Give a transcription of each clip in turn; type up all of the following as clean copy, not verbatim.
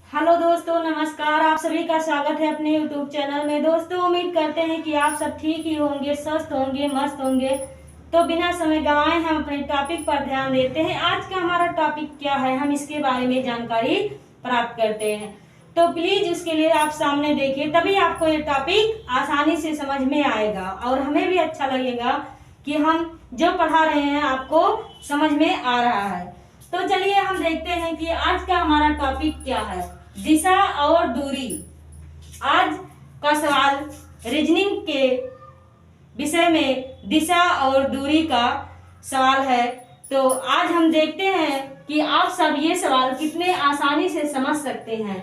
Hello दोस्तों, नमस्कार। आप सभी का स्वागत है अपने यूट्यूब चैनल में। दोस्तों, उम्मीद करते हैं कि आप सब ठीक ही होंगे, स्वस्थ होंगे, मस्त होंगे। तो बिना समय गंवाए हम अपने टॉपिक पर ध्यान देते हैं। आज का हमारा टॉपिक क्या है, हम इसके बारे में जानकारी प्राप्त करते हैं। तो प्लीज उसके लिए आप सामने देखिए, तभी आपको ये टॉपिक आसानी से समझ में आएगा और हमें भी अच्छा लगेगा कि हम जो पढ़ा रहे हैं आपको समझ में आ रहा है। तो चलिए हम देखते हैं कि आज का हमारा टॉपिक क्या है। दिशा और दूरी। आज का सवाल रीजनिंग के विषय में दिशा और दूरी का सवाल है। तो आज हम देखते हैं कि आप सब ये सवाल कितने आसानी से समझ सकते हैं।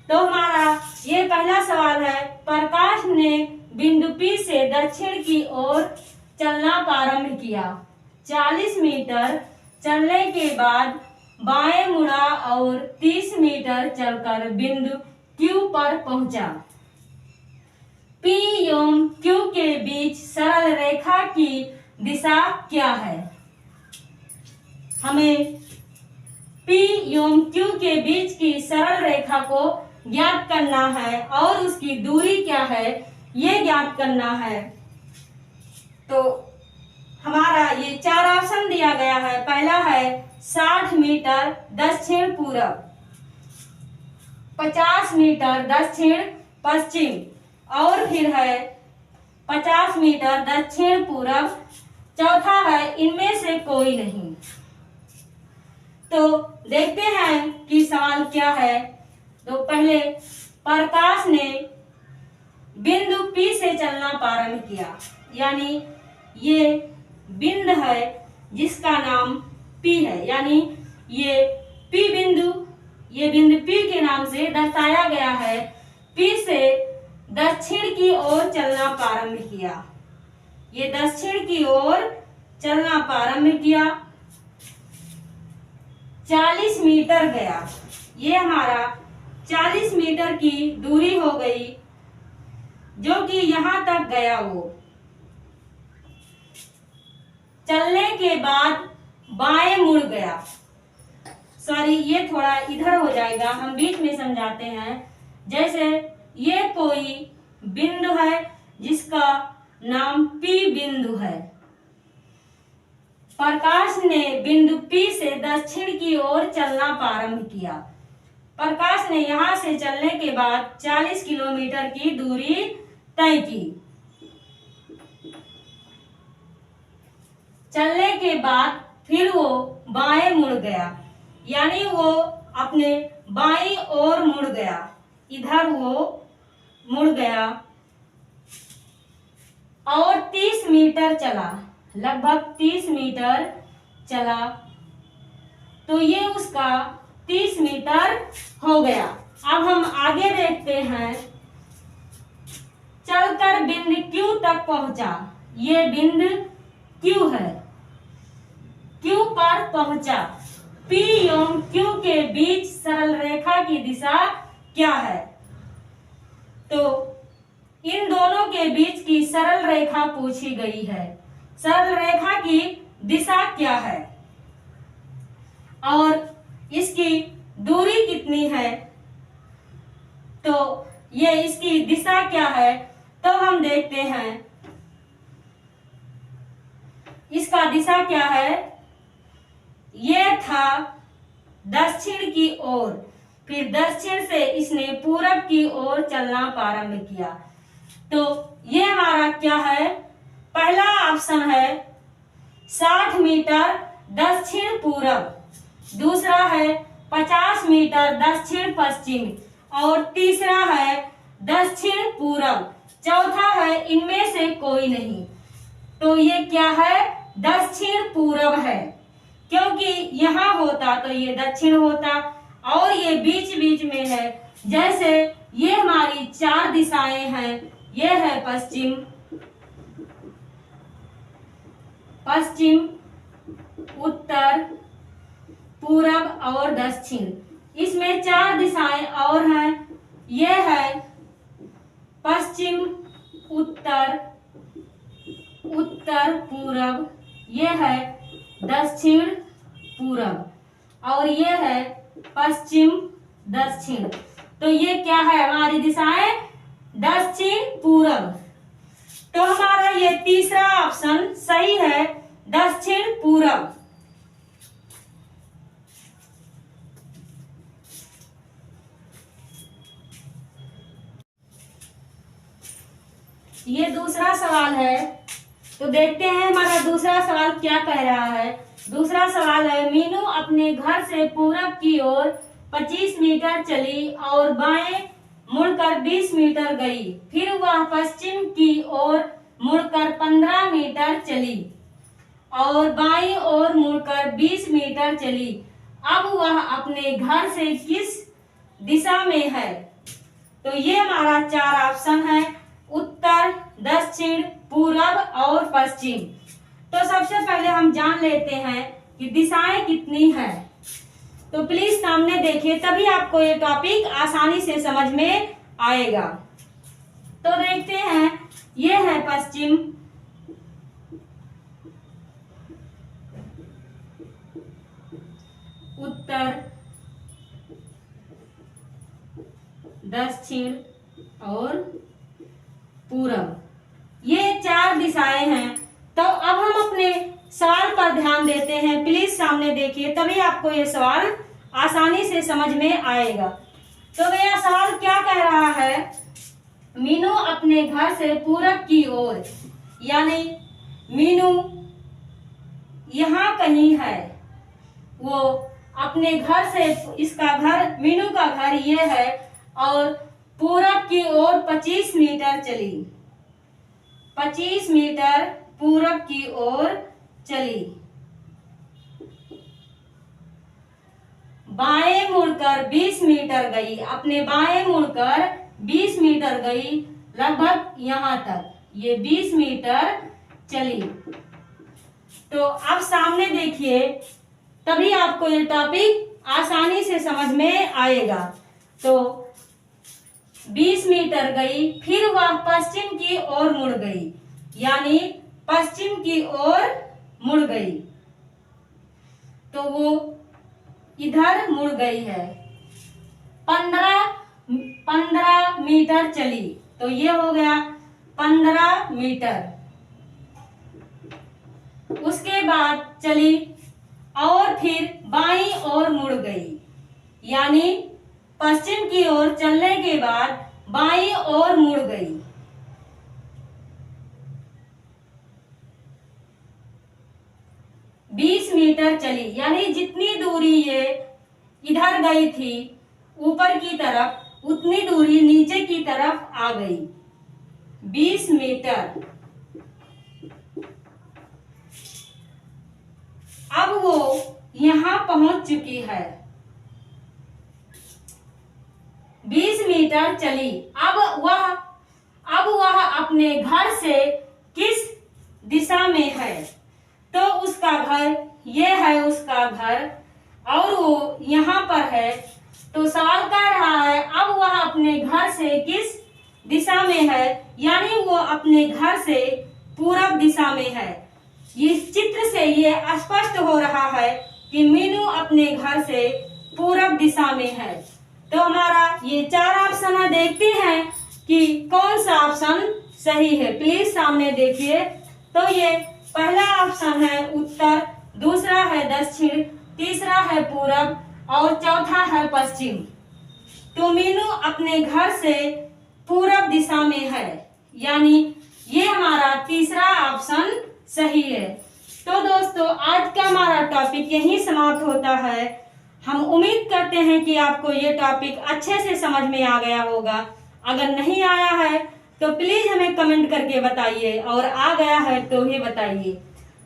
तो हमारा ये पहला सवाल है, प्रकाश ने बिंदु P से दक्षिण की ओर चलना प्रारंभ किया। 40 मीटर चलने के बाद बाएं मुड़ा और 30 मीटर चलकर बिंदु Q पर पहुंचा। P एवं Q के बीच सरल रेखा की दिशा क्या है? हमें P एवं Q के बीच की सरल रेखा को ज्ञात करना है और उसकी दूरी क्या है ये ज्ञात करना है। तो हमारा ये 4 ऑप्शन दिया गया है। पहला है 60 मीटर दक्षिण पूर्व, 50 मीटर दक्षिण पश्चिम और फिर है 50 मीटर दक्षिण पूर्व। चौथा है इनमें से कोई नहीं। तो देखते हैं कि सवाल क्या है। तो पहले प्रकाश ने बिंदु P से चलना प्रारंभ किया, यानी ये बिंदु है जिसका नाम P है, यानी ये बिंदु P के नाम से दर्शाया गया है। P से दक्षिण की ओर चलना प्रारंभ किया। ये दक्षिण की ओर चलना प्रारंभ किया, 40 मीटर गया। ये हमारा 40 मीटर की दूरी हो गई, जो कि यहां तक गया। वो चलने के बाद बाएं मुड़ गया। सॉरी, ये थोड़ा इधर हो जाएगा, हम बीच में समझाते हैं। जैसे ये कोई बिंदु है जिसका नाम P बिंदु है। प्रकाश ने बिंदु P से दक्षिण की ओर चलना प्रारंभ किया। प्रकाश ने यहां से चलने के बाद 40 किलोमीटर की दूरी तय की। चलने के बाद फिर वो बाएं मुड़ गया, यानी वो अपने बाईं ओर मुड़ गया। इधर वो मुड़ गया और 30 मीटर चला, लगभग 30 मीटर चला। तो ये उसका 30 मीटर हो गया। अब हम आगे देखते हैं। चलकर बिंदु Q तक पहुंचा। ये बिंदु Q है। Q पर पहुंचा। P एवं Q के बीच सरल रेखा की दिशा क्या है? तो इन दोनों के बीच की सरल रेखा पूछी गई है। सरल रेखा की दिशा क्या है और इसकी दूरी कितनी है? तो ये इसकी दिशा क्या है, तो हम देखते हैं। इसका दिशा क्या है? ये था दक्षिण की ओर, फिर दक्षिण से इसने पूरब की ओर चलना प्रारंभ किया। तो ये हमारा क्या है? पहला ऑप्शन है 60 मीटर दक्षिण पूरब, दूसरा है 50 मीटर दक्षिण पश्चिम और तीसरा है दक्षिण पूरब। चौथा है इनमें से कोई नहीं। तो ये क्या है? दक्षिण पूरब है, क्योंकि यहाँ होता तो ये दक्षिण होता और ये बीच बीच में है। जैसे ये हमारी 4 दिशाएं हैं। ये है पश्चिम, उत्तर, पूरब और दक्षिण। इसमें 4 दिशाएं और हैं। ये है पश्चिम, उत्तर पूरब, ये है दक्षिण पूरब और ये है पश्चिम दक्षिण। तो ये क्या है हमारी दिशाएं, दक्षिण पूरब। तो हमारा ये तीसरा ऑप्शन सही है, दक्षिण पूरब। ये दूसरा सवाल है, तो देखते हैं हमारा दूसरा सवाल क्या कह रहा है। दूसरा सवाल है, मीनू अपने घर से पूरब की ओर 25 मीटर चली और बाएं मुड़कर 20 मीटर गई। फिर वह पश्चिम की ओर मुड़कर 15 मीटर चली और बाईं ओर मुड़कर 20 मीटर चली। अब वह अपने घर से किस दिशा में है? तो ये हमारा 4 ऑप्शन है, उत्तर, दक्षिण, पूरब और पश्चिम। तो सबसे पहले हम जान लेते हैं कि दिशाएं कितनी हैं। तो प्लीज सामने देखिए, तभी आपको ये टॉपिक आसानी से समझ में आएगा। तो देखते हैं, ये है पश्चिम, उत्तर, दक्षिण और पूरब। ये 4 दिशाएं हैं। तो अब हम अपने सवाल पर ध्यान देते हैं। प्लीज सामने देखिए, तभी आपको ये सवाल आसानी से समझ में आएगा। तो मेरा सवाल क्या कह रहा है, मीनू अपने घर से पूरब की ओर, यानी मीनू यहाँ कहीं है, वो अपने घर से, इसका घर, मीनू का घर ये है और पूरब की ओर 25 मीटर चली, 25 मीटर पूरब की ओर चली, बाएं मुड़कर 20 मीटर गई, अपने बाएं मुड़कर 20 मीटर गई, लगभग यहाँ तक ये 20 मीटर चली। तो अब सामने देखिए, तभी आपको ये टॉपिक आसानी से समझ में आएगा। तो 20 मीटर गई, फिर वह पश्चिम की ओर मुड़ गई, यानी पश्चिम की ओर मुड़ गई। तो वो इधर मुड़ गई है, 15 मीटर चली, तो ये हो गया 15 मीटर। उसके बाद चली और फिर बाईं ओर मुड़ गई, यानी पश्चिम की ओर चलने के बाद बाईं ओर मुड़ गई। 20 मीटर चली, यानी जितनी दूरी ये इधर गई थी ऊपर की तरफ, उतनी दूरी नीचे की तरफ आ गई, 20 मीटर। अब वो यहाँ पहुंच चुकी है, 20 मीटर चली। अब वह अपने घर से किस दिशा में है? तो उसका घर, ये है उसका घर और वो यहाँ पर है। तो सवाल कह रहा है, अब वह अपने घर से किस दिशा में है, यानी वो अपने घर से पूरब दिशा में है। इस चित्र से ये स्पष्ट हो रहा है कि मीनू अपने घर से पूरब दिशा में है। तो हमारा ये 4 ऑप्शन है, देखते हैं कि कौन सा ऑप्शन सही है। प्लीज सामने देखिए। तो ये पहला ऑप्शन है उत्तर, दूसरा है दक्षिण, तीसरा है पूरब और चौथा है पश्चिम। तो मीनू अपने घर से पूरब दिशा में है, यानी ये हमारा तीसरा ऑप्शन सही है। तो दोस्तों, आज का हमारा टॉपिक यहीं समाप्त होता है। हम उम्मीद करते हैं कि आपको ये टॉपिक अच्छे से समझ में आ गया होगा। अगर नहीं आया है तो प्लीज हमें कमेंट करके बताइए, और आ गया है तो ही बताइए।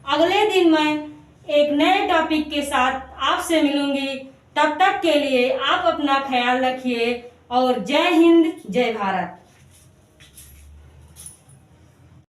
अगले दिन मैं एक नए टॉपिक के साथ आपसे मिलूंगी। तब तक के लिए आप अपना ख्याल रखिए और जय हिंद, जय भारत।